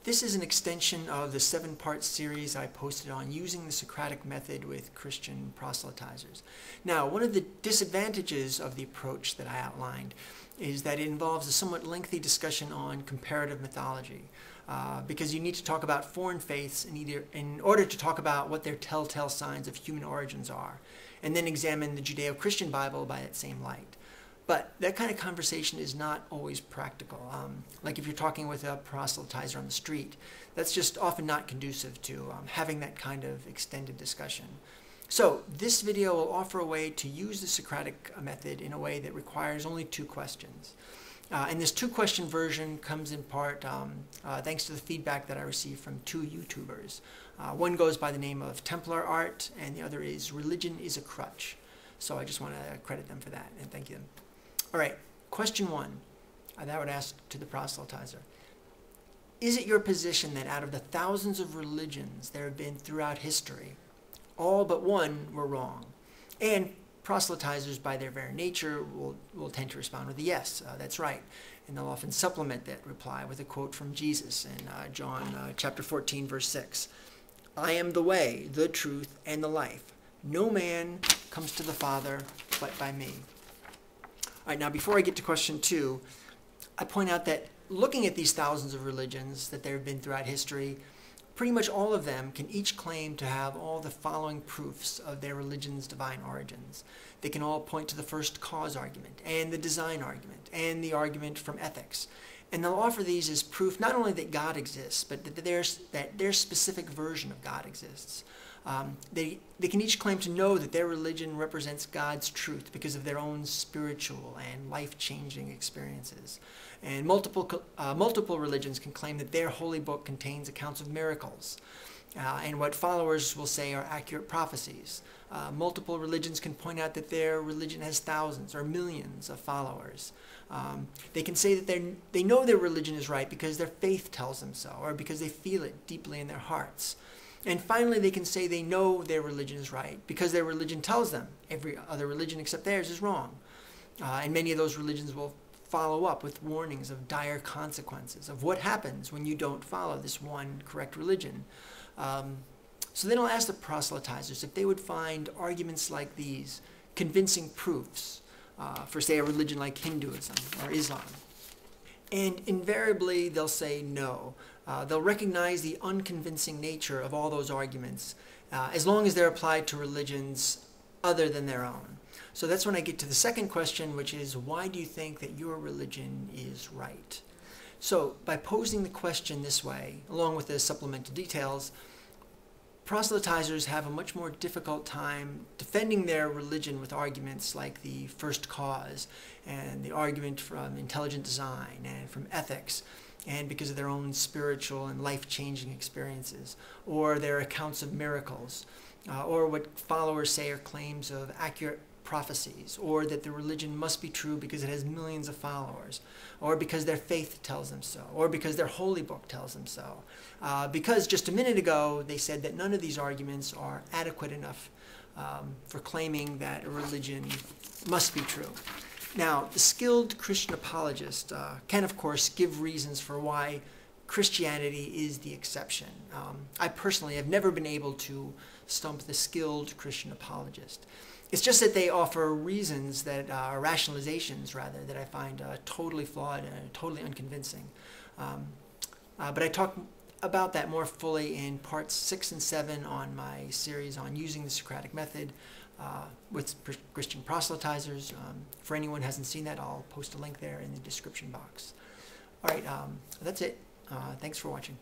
This is an extension of the 7-part series I posted on using the Socratic Method with Christian Proselytizers. Now, one of the disadvantages of the approach that I outlined is that it involves a somewhat lengthy discussion on comparative mythology, because you need to talk about foreign faiths in order to talk about what their telltale signs of human origins are, and then examine the Judeo-Christian Bible by that same light. But that kind of conversation is not always practical. Like if you're talking with a proselytizer on the street, that's just often not conducive to having that kind of extended discussion. So this video will offer a way to use the Socratic method in a way that requires only 2 questions. And this 2-question version comes in part thanks to the feedback that I received from 2 YouTubers. One goes by the name of templarart, and the other is ReligionIsACrutch. So I just want to credit them for that and thank them. All right, question 1 that I would ask to the proselytizer. Is it your position that out of the thousands of religions there have been throughout history, all but one were wrong? And proselytizers, by their very nature, will tend to respond with a yes, that's right. And they'll often supplement that reply with a quote from Jesus in John chapter 14, verse 6. I am the way, the truth, and the life. No man comes to the Father but by me. All right, now before I get to question 2, I point out that looking at these thousands of religions that there have been throughout history, pretty much all of them can each claim to have all the following proofs of their religion's divine origins. They can all point to the first cause argument, and the design argument, and the argument from ethics. And they'll offer these as proof not only that God exists, but that their specific version of God exists. They can each claim to know that their religion represents God's truth because of their own spiritual and life-changing experiences. And multiple religions can claim that their holy book contains accounts of miracles, and what followers will say are accurate prophecies. Multiple religions can point out that their religion has thousands or millions of followers. They can say that they know their religion is right because their faith tells them so, or because they feel it deeply in their hearts. And finally, they can say they know their religion is right because their religion tells them every other religion except theirs is wrong. And many of those religions will follow up with warnings of dire consequences of what happens when you don't follow this one correct religion. So then I'll ask the proselytizers if they would find arguments like these convincing proofs for, say, a religion like Hinduism or Islam. And invariably, they'll say no. They'll recognize the unconvincing nature of all those arguments as long as they're applied to religions other than their own. So that's when I get to the second question, which is, why do you think that your religion is right? So by posing the question this way, along with the supplemental details, proselytizers have a much more difficult time defending their religion with arguments like the first cause and the argument from intelligent design and from ethics, and because of their own spiritual and life-changing experiences, or their accounts of miracles, or what followers say are claims of accurate prophecies, or that the religion must be true because it has millions of followers, or because their faith tells them so, or because their holy book tells them so. Because just a minute ago they said that none of these arguments are adequate enough for claiming that a religion must be true. Now, the skilled Christian apologist can, of course, give reasons for why Christianity is the exception. I personally have never been able to stump the skilled Christian apologist. It's just that they offer reasons that are rationalizations, rather, that I find totally flawed and totally unconvincing. But I talk about that more fully in parts 6 and 7 on my series on using the Socratic Method with Christian Proselytizers. For anyone who hasn't seen that, I'll post a link there in the description box. All right, that's it. Thanks for watching.